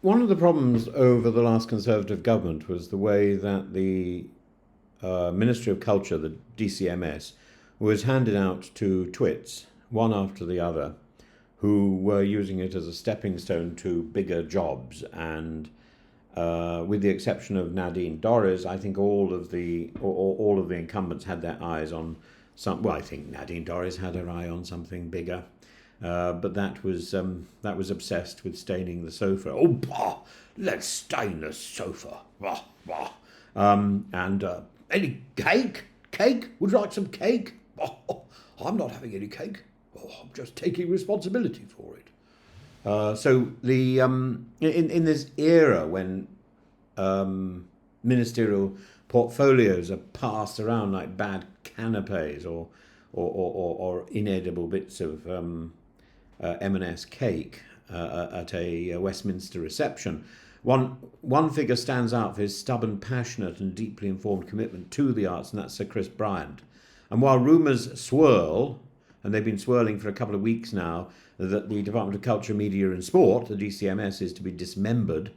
one of the problems over the last Conservative government was the way that the Ministry of Culture, the DCMS, was handed out to twits, one after the other, who were using it as a stepping stone to bigger jobs. And with the exception of Nadine Dorries, I think all of the incumbents had their eyes on some. Well, I think Nadine Dorries had her eye on something bigger. But that was obsessed with staining the sofa. Oh, bah! Let's stain the sofa. Bah, bah. And any cake? Cake? Would you like some cake? Oh, I'm not having any cake. Oh, I'm just taking responsibility for it. So the in this era when ministerial portfolios are passed around like bad canapes or inedible bits of M&S cake at a Westminster reception. One figure stands out for his stubborn, passionate and deeply informed commitment to the arts, and that's Sir Chris Bryant. And while rumours swirl, and they've been swirling for a couple of weeks now, that the Department of Culture, Media and Sport, the DCMS, is to be dismembered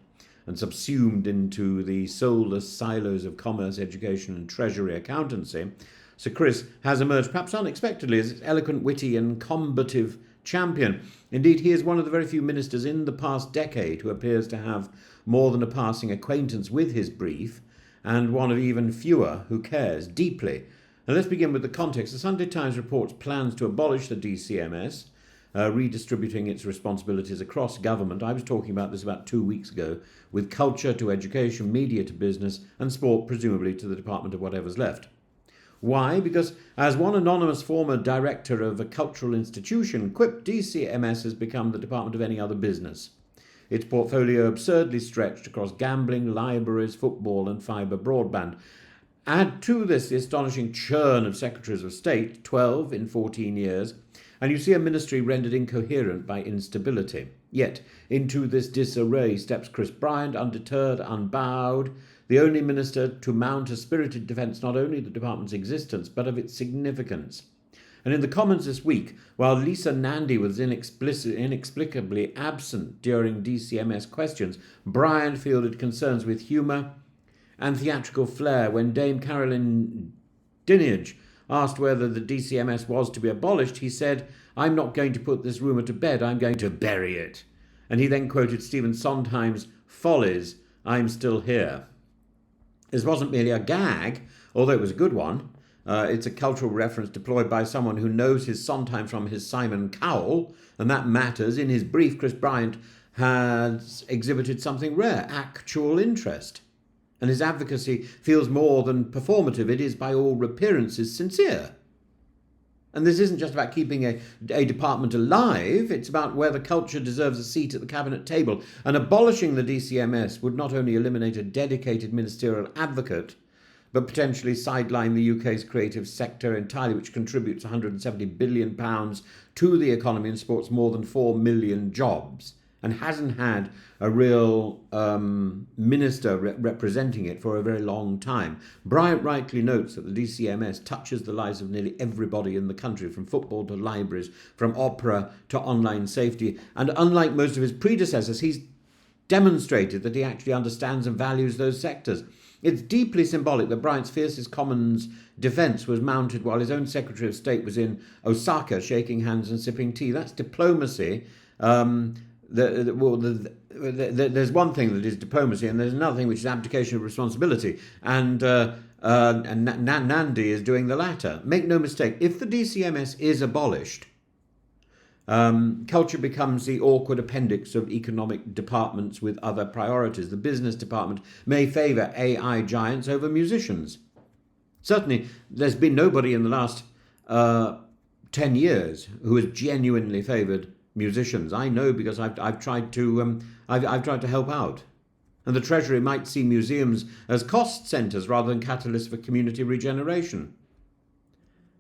and subsumed into the soulless silos of commerce, education and treasury accountancy, Sir Chris has emerged, perhaps unexpectedly, as its eloquent, witty and combative champion. Indeed, he is one of the very few ministers in the past decade who appears to have more than a passing acquaintance with his brief, and one of even fewer who cares deeply. Now let's begin with the context. The Sunday Times reports plans to abolish the DCMS, redistributing its responsibilities across government. I was talking about this about 2 weeks ago, with culture to education, media to business, and sport presumably to the department of whatever's left. Why? Because, as one anonymous former director of a cultural institution quipped, DCMS has become the department of any other business. Its portfolio absurdly stretched across gambling, libraries, football and fibre broadband. Add to this the astonishing churn of secretaries of state, 12 in 14 years, and you see a ministry rendered incoherent by instability. Yet, into this disarray steps Chris Bryant, undeterred, unbowed, the only minister to mount a spirited defence not only of the department's existence, but of its significance. And in the Commons this week, while Lisa Nandy was inexplicably absent during DCMS questions, Bryant fielded concerns with humour and theatrical flair. When Dame Carolyn Dinenage asked whether the DCMS was to be abolished, he said, "I'm not going to put this rumour to bed, I'm going to bury it." And he then quoted Stephen Sondheim's Follies, "I'm still here." This wasn't merely a gag, although it was a good one. It's a cultural reference deployed by someone who knows his Sondheim from his Simon Cowell, and that matters. In his brief, Chris Bryant has exhibited something rare, actual interest. And his advocacy feels more than performative. It is, by all appearances, sincere. And this isn't just about keeping a department alive, it's about whether culture deserves a seat at the cabinet table. And abolishing the DCMS would not only eliminate a dedicated ministerial advocate, but potentially sideline the UK's creative sector entirely, which contributes £170 billion to the economy and supports more than 4 million jobs, and hasn't had a real minister representing it for a very long time. Bryant rightly notes that the DCMS touches the lives of nearly everybody in the country, from football to libraries, from opera to online safety. And unlike most of his predecessors, he's demonstrated that he actually understands and values those sectors. It's deeply symbolic that Bryant's fiercest Commons defence was mounted while his own Secretary of State was in Osaka shaking hands and sipping tea. That's diplomacy. There's one thing that is diplomacy, and there's another thing which is abdication of responsibility. And Nandy is doing the latter. Make no mistake, if the DCMS is abolished, culture becomes the awkward appendix of economic departments with other priorities. The business department may favour AI giants over musicians. Certainly, there's been nobody in the last 10 years who has genuinely favoured musicians. I know, because I've tried to help out. And the Treasury might see museums as cost centres rather than catalysts for community regeneration.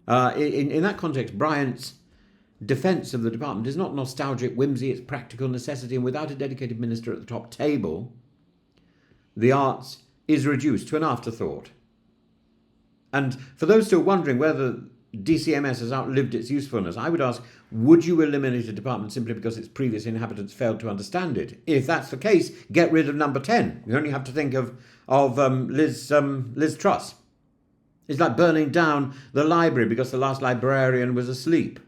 In that context, Bryant's defence of the department is not nostalgic whimsy, it's practical necessity, and without a dedicated minister at the top table, the arts is reduced to an afterthought. And for those still wondering whether DCMS has outlived its usefulness, I would ask, would you eliminate a department simply because its previous inhabitants failed to understand it? If that's the case, get rid of number 10. You only have to think of Liz Truss. It's like burning down the library because the last librarian was asleep.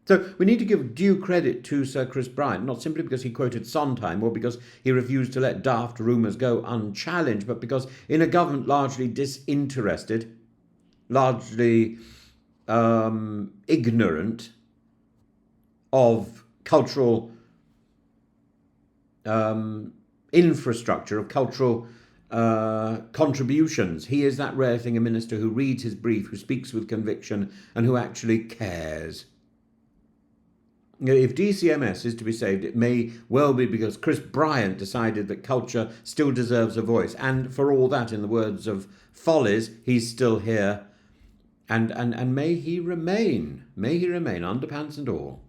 So we need to give due credit to Sir Chris Bryant, not simply because he quoted Sondheim or because he refused to let daft rumours go unchallenged, but because in a government largely disinterested, largely ignorant of cultural infrastructure, of cultural contributions, he is that rare thing, a minister who reads his brief, who speaks with conviction, and who actually cares. If DCMS is to be saved, it may well be because Chris Bryant decided that culture still deserves a voice. And for all that, in the words of Follies, he's still here. And may he remain underpants and all.